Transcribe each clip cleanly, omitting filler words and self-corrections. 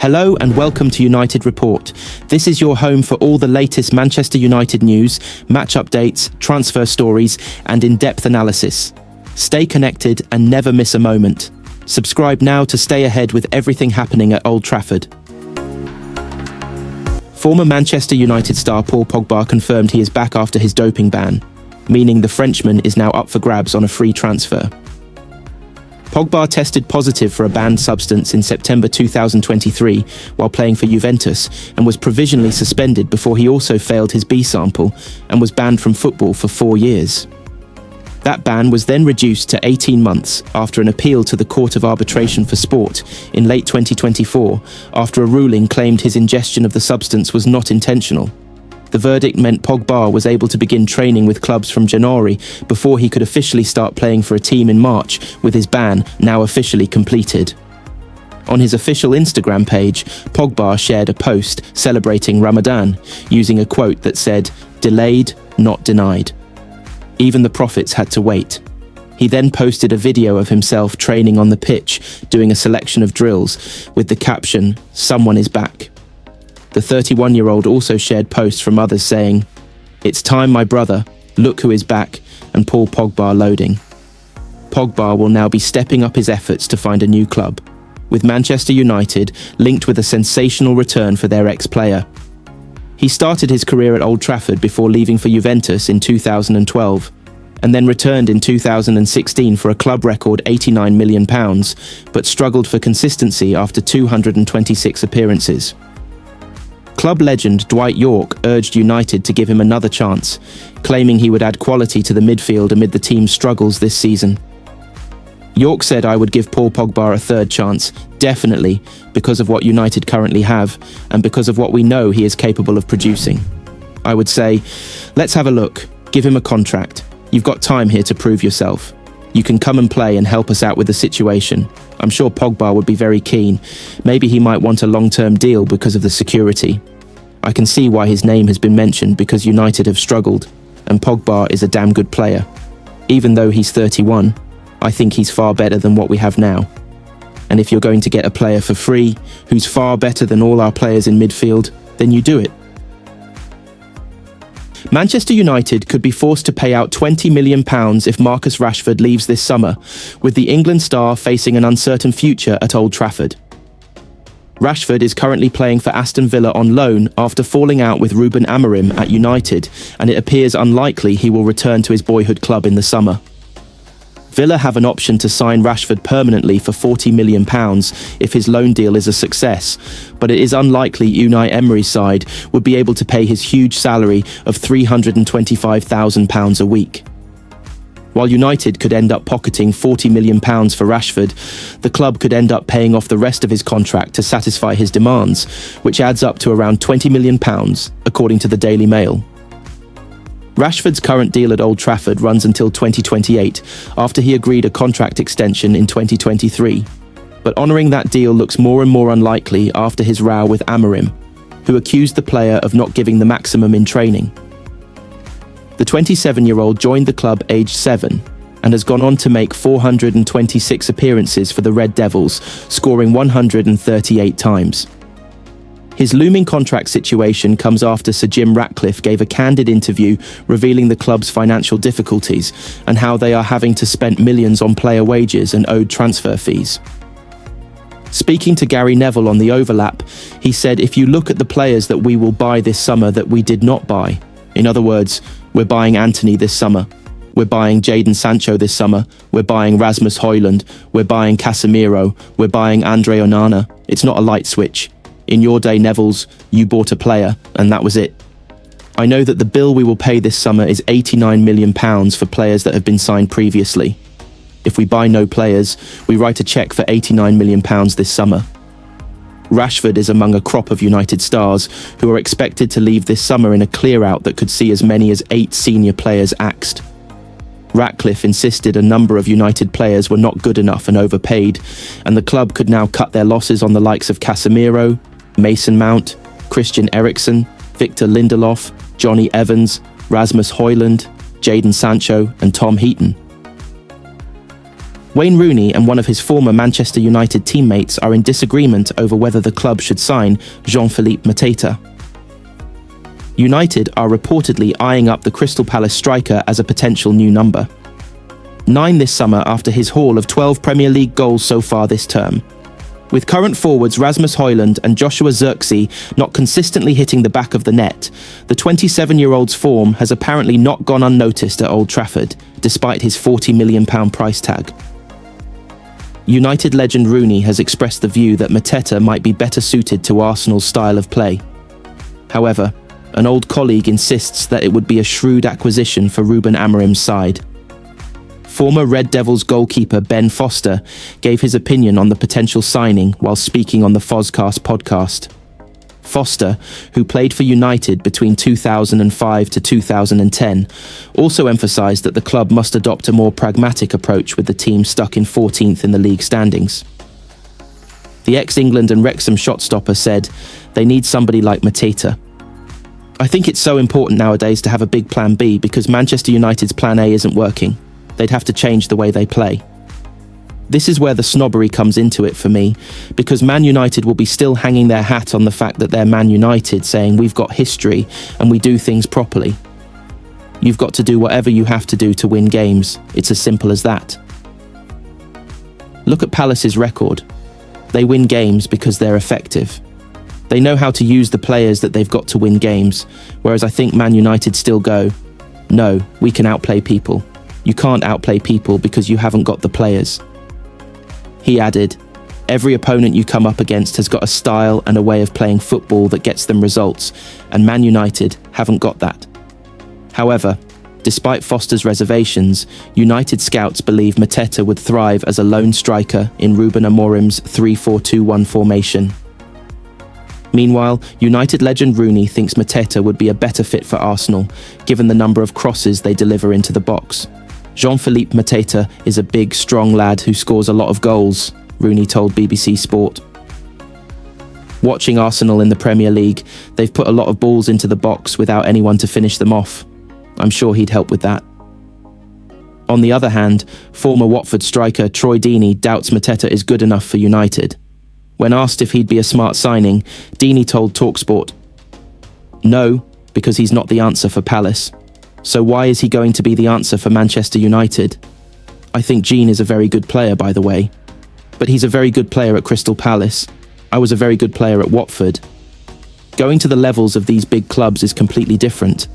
Hello and welcome to United Report. This is your home for all the latest Manchester United news, match updates, transfer stories, and in-depth analysis. Stay connected and never miss a moment. Subscribe now to stay ahead with everything happening at Old Trafford. Former Manchester United star Paul Pogba confirmed he is back after his doping ban, meaning the Frenchman is now up for grabs on a free transfer. Pogba tested positive for a banned substance in September 2023 while playing for Juventus and was provisionally suspended before he also failed his B sample and was banned from football for 4 years. That ban was then reduced to 18 months after an appeal to the Court of Arbitration for Sport in late 2024 after a ruling claimed his ingestion of the substance was not intentional. The verdict meant Pogba was able to begin training with clubs from January before he could officially start playing for a team in March, with his ban now officially completed. On his official Instagram page, Pogba shared a post celebrating Ramadan, using a quote that said, "Delayed, not denied." Even the prophets had to wait. He then posted a video of himself training on the pitch, doing a selection of drills, with the caption, "Someone is back." The 31-year-old also shared posts from others saying, "It's time, my brother, look who is back," and Paul Pogba loading. Pogba will now be stepping up his efforts to find a new club, with Manchester United linked with a sensational return for their ex-player. He started his career at Old Trafford before leaving for Juventus in 2012, and then returned in 2016 for a club record £89 million, but struggled for consistency after 226 appearances. Club legend Dwight Yorke urged United to give him another chance, claiming he would add quality to the midfield amid the team's struggles this season. Yorke said, "I would give Paul Pogba a third chance, definitely, because of what United currently have, and because of what we know he is capable of producing. I would say, let's have a look, give him a contract. You've got time here to prove yourself. You can come and play and help us out with the situation." I'm sure Pogba would be very keen. Maybe he might want a long-term deal because of the security. I can see why his name has been mentioned because United have struggled, and Pogba is a damn good player. Even though he's 31, I think he's far better than what we have now. And if you're going to get a player for free, who's far better than all our players in midfield, then you do it. Manchester United could be forced to pay out £20 million if Marcus Rashford leaves this summer, with the England star facing an uncertain future at Old Trafford. Rashford is currently playing for Aston Villa on loan after falling out with Ruben Amorim at United, and it appears unlikely he will return to his boyhood club in the summer. Villa have an option to sign Rashford permanently for £40 million if his loan deal is a success, but it is unlikely Unai Emery's side would be able to pay his huge salary of £325,000 a week. While United could end up pocketing £40 million for Rashford, the club could end up paying off the rest of his contract to satisfy his demands, which adds up to around £20 million, according to the Daily Mail. Rashford's current deal at Old Trafford runs until 2028, after he agreed a contract extension in 2023. But honouring that deal looks more and more unlikely after his row with Amorim, who accused the player of not giving the maximum in training. The 27-year-old joined the club aged 7 and has gone on to make 426 appearances for the Red Devils, scoring 138 times. His looming contract situation comes after Sir Jim Ratcliffe gave a candid interview revealing the club's financial difficulties and how they are having to spend millions on player wages and owed transfer fees. Speaking to Gary Neville on the overlap, he said, "If you look at the players that we will buy this summer that we did not buy, in other words, we're buying Antony this summer, we're buying Jadon Sancho this summer, we're buying Rasmus Højlund, we're buying Casemiro, we're buying Andre Onana. It's not a light switch. In your day, Neville's, you bought a player, and that was it. I know that the bill we will pay this summer is £89 million for players that have been signed previously. If we buy no players, we write a cheque for £89 million this summer." Rashford is among a crop of United stars who are expected to leave this summer in a clear-out that could see as many as 8 senior players axed. Ratcliffe insisted a number of United players were not good enough and overpaid, and the club could now cut their losses on the likes of Casemiro, Mason Mount, Christian Eriksen, Victor Lindelof, Johnny Evans, Rasmus Højlund, Jadon Sancho and Tom Heaton. Wayne Rooney and one of his former Manchester United teammates are in disagreement over whether the club should sign Jean-Philippe Mata. United are reportedly eyeing up the Crystal Palace striker as a potential new number. 9 this summer after his haul of 12 Premier League goals so far this term. With current forwards Rasmus Højlund and Joshua Zirkzee not consistently hitting the back of the net, the 27-year-old's form has apparently not gone unnoticed at Old Trafford, despite his £40 million price tag. United legend Rooney has expressed the view that Mateta might be better suited to Arsenal's style of play. However, an old colleague insists that it would be a shrewd acquisition for Ruben Amorim's side. Former Red Devils goalkeeper Ben Foster gave his opinion on the potential signing while speaking on the Fozcast podcast. Foster, who played for United between 2005 to 2010, also emphasised that the club must adopt a more pragmatic approach with the team stuck in 14th in the league standings. The ex-England and Wrexham shot-stopper said, "They need somebody like Mateta. I think it's so important nowadays to have a big plan B because Manchester United's plan A isn't working. They'd have to change the way they play." This is where the snobbery comes into it for me, because Man United will be still hanging their hat on the fact that they're Man United, saying we've got history and we do things properly. You've got to do whatever you have to do to win games. It's as simple as that. Look at Palace's record. They win games because they're effective. They know how to use the players that they've got to win games, whereas I think Man United still go, "No, we can outplay people." You can't outplay people because you haven't got the players. He added, "Every opponent you come up against has got a style and a way of playing football that gets them results, and Man United haven't got that." However, despite Foster's reservations, United scouts believe Mateta would thrive as a lone striker in Ruben Amorim's 3-4-2-1 formation. Meanwhile, United legend Rooney thinks Mateta would be a better fit for Arsenal, given the number of crosses they deliver into the box. Jean-Philippe Mata is a big, strong lad who scores a lot of goals, Rooney told BBC Sport. Watching Arsenal in the Premier League, they've put a lot of balls into the box without anyone to finish them off. I'm sure he'd help with that. On the other hand, former Watford striker Troy Deeney doubts Mateta is good enough for United. When asked if he'd be a smart signing, Deeney told TalkSport, "No, because he's not the answer for Palace. So why is he going to be the answer for Manchester United? I think Jean is a very good player, by the way. But he's a very good player at Crystal Palace. I was a very good player at Watford. Going to the levels of these big clubs is completely different.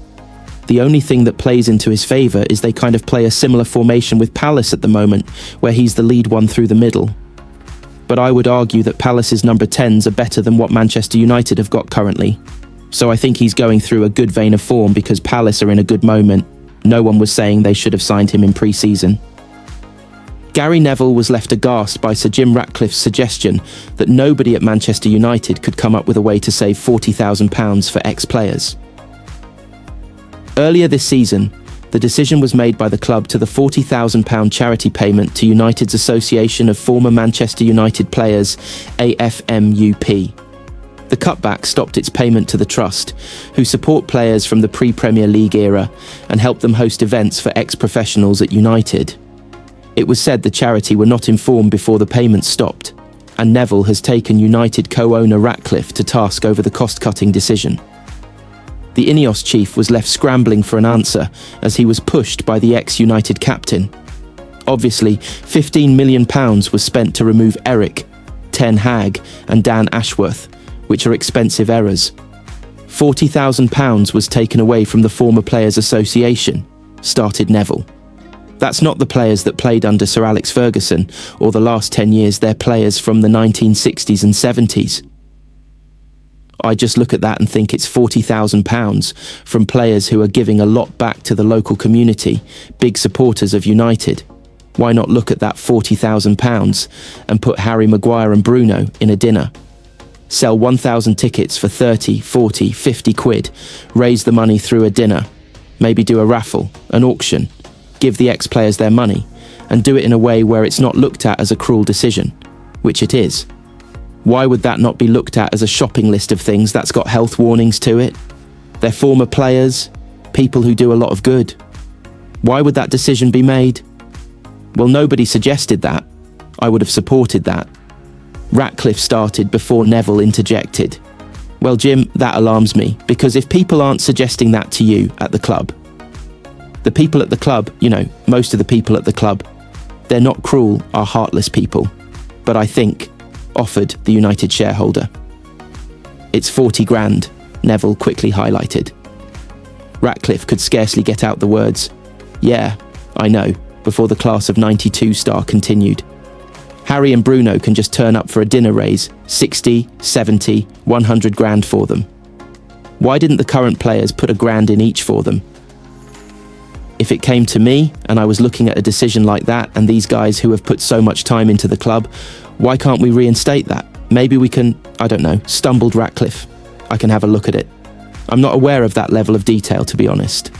The only thing that plays into his favour is they kind of play a similar formation with Palace at the moment, where he's the lead one through the middle. But I would argue that Palace's number 10s are better than what Manchester United have got currently. So I think he's going through a good vein of form because Palace are in a good moment. No one was saying they should have signed him in pre-season." Gary Neville was left aghast by Sir Jim Ratcliffe's suggestion that nobody at Manchester United could come up with a way to save £40,000 for ex-players. Earlier this season, the decision was made by the club to the £40,000 charity payment to United's Association of Former Manchester United Players, AFMUP. The cutback stopped its payment to the trust, who support players from the pre-Premier League era and help them host events for ex-professionals at United. It was said the charity were not informed before the payments stopped, and Neville has taken United co-owner Ratcliffe to task over the cost-cutting decision. The Ineos chief was left scrambling for an answer as he was pushed by the ex-United captain. Obviously, £15 million was spent to remove Erik, Ten Hag and Dan Ashworth, which are expensive errors. £40,000 was taken away from the former Players Association, started Neville. That's not the players that played under Sir Alex Ferguson, or the last 10 years they're players from the 1960s and 70s. I just look at that and think it's £40,000 from players who are giving a lot back to the local community, big supporters of United. Why not look at that £40,000 and put Harry Maguire and Bruno in a dinner? Sell 1,000 tickets for 30, 40, 50 quid, raise the money through a dinner, maybe do a raffle, an auction, give the ex-players their money, and do it in a way where it's not looked at as a cruel decision, which it is. Why would that not be looked at as a shopping list of things that's got health warnings to it? They're former players, people who do a lot of good. Why would that decision be made? Well, nobody suggested that. I would have supported that. Ratcliffe started before Neville interjected. Well, Jim, that alarms me, because if people aren't suggesting that to you at the club, the people at the club, most of the people at the club, they're not cruel or heartless people, but I think offered the United shareholder. It's 40 grand, Neville quickly highlighted. Ratcliffe could scarcely get out the words, "Yeah, I know," before the class of '92 star continued. Harry and Bruno can just turn up for a dinner raise, 60, 70, 100 grand for them. Why didn't the current players put a grand in each for them? If it came to me and I was looking at a decision like that and these guys who have put so much time into the club, why can't we reinstate that? Maybe we can, stumbled Ratcliffe. I can have a look at it. I'm not aware of that level of detail, to be honest.